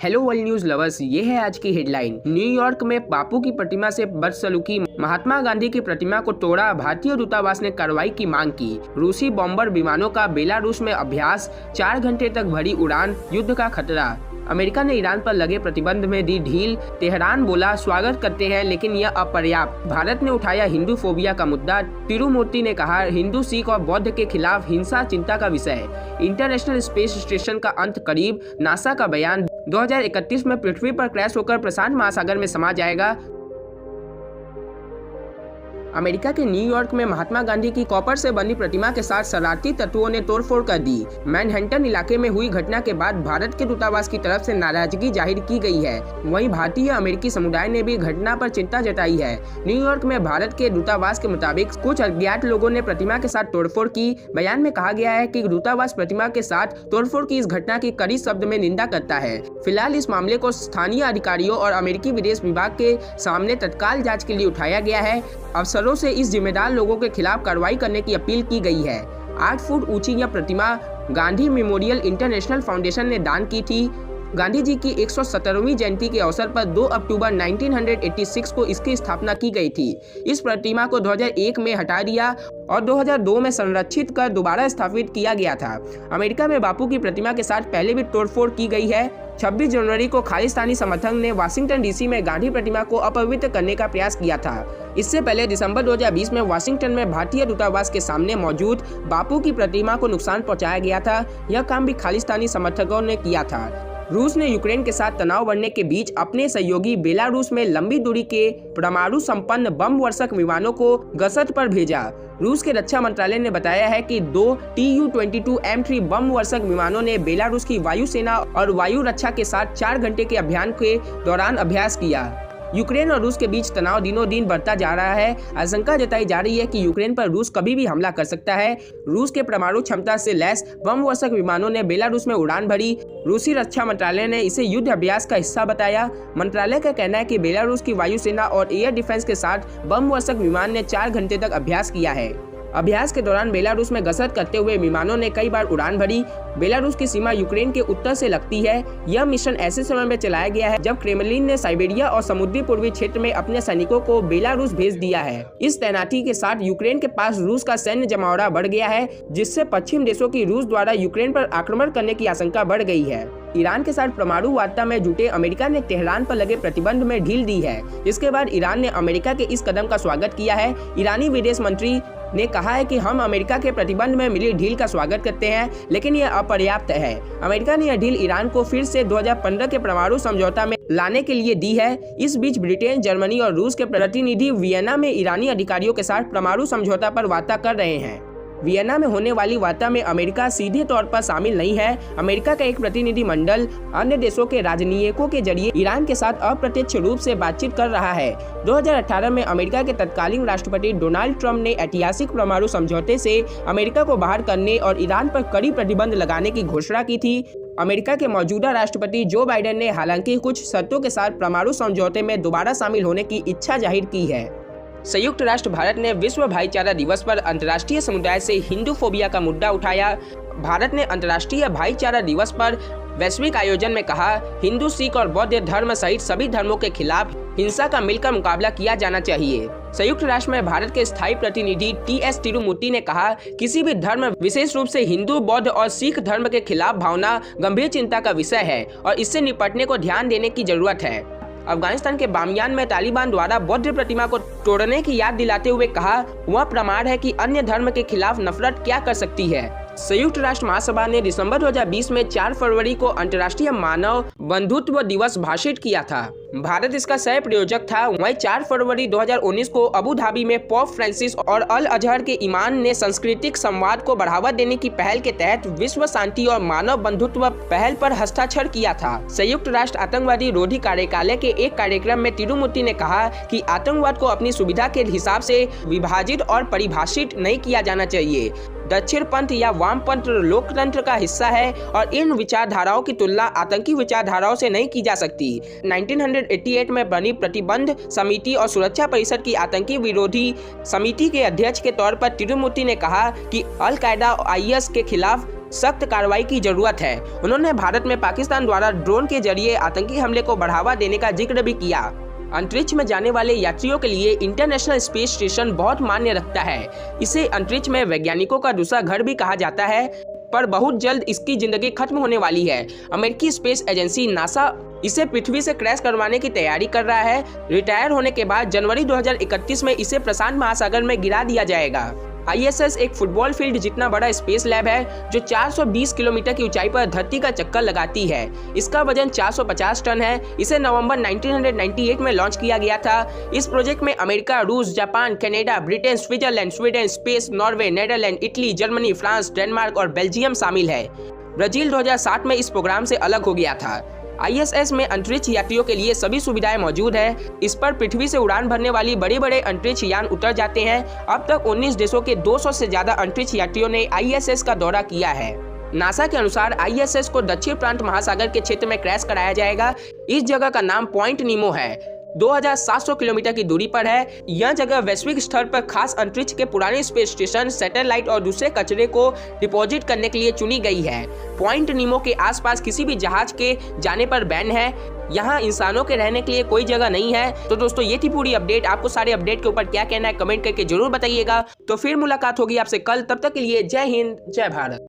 Hello world news lovers, ये है आज की हेडलाइन। न्यूयॉर्क में बापू की प्रतिमा से बदसलूकी, महात्मा गांधी की प्रतिमा को तोड़ा, भारतीय दूतावास ने कार्रवाई की मांग की। रूसी बॉम्बर विमानों का बेलारूस में अभ्यास, 4 घंटे तक भरी उड़ान, युद्ध का खतरा। अमेरिका ने ईरान पर लगे प्रतिबंध में दी ढील, तेहरान बोला स्वागत करते हैं लेकिन यह अपर्याप्त। भारत ने उठाया हिंदू फोबिया का मुद्दा, तिरुमूर्ति ने कहा हिंदू, सिख और बौद्ध के खिलाफ हिंसा चिंता का विषय। इंटरनेशनल स्पेस स्टेशन का अंत करीब, नासा का बयान 2031 में पृथ्वी पर क्रैश होकर प्रशांत महासागर में समा जाएगा। अमेरिका के न्यूयॉर्क में महात्मा गांधी की कॉपर से बनी प्रतिमा के साथ शरारती तत्वों ने तोड़फोड़ कर दी। मैनहट्टन इलाके में हुई घटना के बाद भारत के दूतावास की तरफ से नाराजगी जाहिर की गई है। वहीं भारतीय अमेरिकी समुदाय ने भी घटना पर चिंता जताई है। न्यूयॉर्क में भारत के दूतावास के मुताबिक कुछ अज्ञात लोगों ने प्रतिमा के साथ तोड़फोड़ की। बयान में कहा गया है कि दूतावास प्रतिमा के साथ तोड़फोड़ की इस घटना की कड़ी शब्द में निंदा करता है। फिलहाल इस मामले को स्थानीय अधिकारियों और अमेरिकी विदेश विभाग के सामने तत्काल जाँच के लिए उठाया गया है। अफसरों से इस जिम्मेदार लोगों के खिलाफ कार्रवाई करने की अपील की गई है। 8 फुट ऊंची यह प्रतिमा गांधी मेमोरियल इंटरनेशनल फाउंडेशन ने दान की थी। गांधी जी की 117वीं जयंती के अवसर पर 2 अक्टूबर 1986 को इसकी स्थापना की गई थी। इस प्रतिमा को 2001 में हटा दिया और 2002 में संरक्षित कर दोबारा स्थापित किया गया था। अमेरिका में बापू की प्रतिमा के साथ पहले भी तोड़फोड़ की गई है। 26 जनवरी को खालिस्तानी समर्थक ने वाशिंगटन डीसी में गांधी प्रतिमा को अपवित्र करने का प्रयास किया था। इससे पहले दिसंबर 2020 में वाशिंगटन में भारतीय दूतावास के सामने मौजूद बापू की प्रतिमा को नुकसान पहुंचाया गया था। यह काम भी खालिस्तानी समर्थकों ने किया था। रूस ने यूक्रेन के साथ तनाव बढ़ने के बीच अपने सहयोगी बेलारूस में लंबी दूरी के परमाणु संपन्न बम वर्षक विमानों को गश्त पर भेजा। रूस के रक्षा मंत्रालय ने बताया है कि 2 Tu-22 M3 बम वर्षक विमानों ने बेलारूस की वायुसेना और वायु रक्षा के साथ 4 घंटे के अभियान के दौरान अभ्यास किया। यूक्रेन और रूस के बीच तनाव दिनों दिन बढ़ता जा रहा है। आशंका जताई जा रही है कि यूक्रेन पर रूस कभी भी हमला कर सकता है। रूस के परमाणु क्षमता से लैस बम वर्षक विमानों ने बेलारूस में उड़ान भरी। रूसी रक्षा मंत्रालय ने इसे युद्ध अभ्यास का हिस्सा बताया। मंत्रालय का कहना है कि बेलारूस की वायुसेना और एयर डिफेंस के साथ बम वर्षक विमान ने 4 घंटे तक अभ्यास किया है। अभ्यास के दौरान बेलारूस में गश्त करते हुए विमानों ने कई बार उड़ान भरी। बेलारूस की सीमा यूक्रेन के उत्तर से लगती है। यह मिशन ऐसे समय में चलाया गया है जब क्रेमलिन ने साइबेरिया और समुद्री पूर्वी क्षेत्र में अपने सैनिकों को बेलारूस भेज दिया है। इस तैनाती के साथ यूक्रेन के पास रूस का सैन्य जमावड़ा बढ़ गया है, जिससे पश्चिम देशों की रूस द्वारा यूक्रेन पर आक्रमण करने की आशंका बढ़ गई है। ईरान के साथ परमाणु वार्ता में जुटे अमेरिका ने तेहरान पर लगे प्रतिबंध में ढील दी है। इसके बाद ईरान ने अमेरिका के इस कदम का स्वागत किया है। ईरानी विदेश मंत्री ने कहा है कि हम अमेरिका के प्रतिबंध में मिली ढील का स्वागत करते हैं, लेकिन यह अपर्याप्त है। अमेरिका ने यह ढील ईरान को फिर से 2015 के परमाणु समझौता में लाने के लिए दी है। इस बीच ब्रिटेन, जर्मनी और रूस के प्रतिनिधि वियना में ईरानी अधिकारियों के साथ परमाणु समझौता पर वार्ता कर रहे हैं। वियना में होने वाली वार्ता में अमेरिका सीधे तौर पर शामिल नहीं है। अमेरिका का एक प्रतिनिधि मंडल अन्य देशों के राजनयिकों के जरिए ईरान के साथ अप्रत्यक्ष रूप से बातचीत कर रहा है। 2018 में अमेरिका के तत्कालीन राष्ट्रपति डोनाल्ड ट्रंप ने ऐतिहासिक परमाणु समझौते से अमेरिका को बाहर करने और ईरान पर कड़ी प्रतिबंध लगाने की घोषणा की थी। अमेरिका के मौजूदा राष्ट्रपति जो बाइडेन ने हालांकि कुछ शर्तों के साथ परमाणु समझौते में दोबारा शामिल होने की इच्छा जाहिर की है। संयुक्त राष्ट्र भारत ने विश्व भाईचारा दिवस पर अंतर्राष्ट्रीय समुदाय से हिंदू फोबिया का मुद्दा उठाया। भारत ने अंतर्राष्ट्रीय भाईचारा दिवस पर वैश्विक आयोजन में कहा, हिंदू, सिख और बौद्ध धर्म सहित सभी धर्मों के खिलाफ हिंसा का मिलकर मुकाबला किया जाना चाहिए। संयुक्त राष्ट्र में भारत के स्थायी प्रतिनिधि TS तिरुमूर्ति ने कहा, किसी भी धर्म, विशेष रूप से हिंदू, बौद्ध और सिख धर्म के खिलाफ भावना गंभीर चिंता का विषय है और इससे निपटने को ध्यान देने की जरूरत है। अफगानिस्तान के बामियान में तालिबान द्वारा बौद्ध प्रतिमा को तोड़ने की याद दिलाते हुए कहा, वह प्रमाण है कि अन्य धर्म के खिलाफ नफरत क्या कर सकती है। संयुक्त राष्ट्र महासभा ने दिसंबर 2020 में 4 फरवरी को अंतर्राष्ट्रीय मानव बंधुत्व दिवस भाषित किया था। भारत इसका सह प्रायोजक था। वहीं 4 फरवरी 2019 को अबू धाबी में पोप फ्रांसिस और अल अजहर के इमाम ने सांस्कृतिक संवाद को बढ़ावा देने की पहल के तहत विश्व शांति और मानव बंधुत्व पहल पर हस्ताक्षर किया था। संयुक्त राष्ट्र आतंकवादी रोधी कार्यकालय के एक कार्यक्रम में तिरुमूर्ति ने कहा कि आतंकवाद को अपनी सुविधा के हिसाब से विभाजित और परिभाषित नहीं किया जाना चाहिए। दक्षिणपंथ या वामपंथ लोकतंत्र का हिस्सा है और इन विचारधाराओं की तुलना आतंकी विचारधाराओं से नहीं की जा सकती। 1988 में बनी प्रतिबंध समिति और सुरक्षा परिषद की आतंकी विरोधी समिति के अध्यक्ष के तौर पर तिरुमूर्ति ने कहा कि अल कायदा और IS के खिलाफ सख्त कार्रवाई की जरूरत है। उन्होंने भारत में पाकिस्तान द्वारा ड्रोन के जरिए आतंकी हमले को बढ़ावा देने का जिक्र भी किया। अंतरिक्ष में जाने वाले यात्रियों के लिए इंटरनेशनल स्पेस स्टेशन बहुत मान्य रखता है। इसे अंतरिक्ष में वैज्ञानिकों का दूसरा घर भी कहा जाता है, पर बहुत जल्द इसकी जिंदगी खत्म होने वाली है। अमेरिकी स्पेस एजेंसी नासा इसे पृथ्वी से क्रैश करवाने की तैयारी कर रहा है। रिटायर होने के बाद जनवरी 2031 में इसे प्रशांत महासागर में गिरा दिया जाएगा। ISS एक फुटबॉल फील्ड जितना बड़ा स्पेस लैब है जो 420 किलोमीटर की ऊंचाई पर धरती का चक्कर लगाती है। इसका वजन 450 टन है। इसे नवंबर 1998 में लॉन्च किया गया था। इस प्रोजेक्ट में अमेरिका, रूस, Japan, Canada, Britain, Switzerland, Sweden, स्पेस, Norway, Netherland, Italy, Germany, France, Denmark और बेल्जियम शामिल है। ब्राजील 2007 में इस प्रोग्राम से अलग हो गया था। ISS में अंतरिक्ष यात्रियों के लिए सभी सुविधाएं मौजूद है। इस पर पृथ्वी से उड़ान भरने वाली बड़े अंतरिक्ष यान उतर जाते हैं। अब तक 19 देशों के 200 से ज्यादा अंतरिक्ष यात्रियों ने ISS का दौरा किया है। नासा के अनुसार ISS को दक्षिण प्रांत महासागर के क्षेत्र में क्रैश कराया जाएगा। इस जगह का नाम पॉइंट नीमो है। 2700 किलोमीटर की दूरी पर है। यह जगह वैश्विक स्तर पर खास अंतरिक्ष के पुराने स्पेस स्टेशन, सैटेलाइट और दूसरे कचरे को डिपॉजिट करने के लिए चुनी गई है। पॉइंट नीमो के आसपास किसी भी जहाज के जाने पर बैन है। यहाँ इंसानों के रहने के लिए कोई जगह नहीं है। तो दोस्तों ये थी पूरी अपडेट। आपको सारे अपडेट के ऊपर क्या कहना है कमेंट करके जरूर बताइएगा। तो फिर मुलाकात होगी आपसे कल। तब तक के लिए जय हिंद, जय भारत।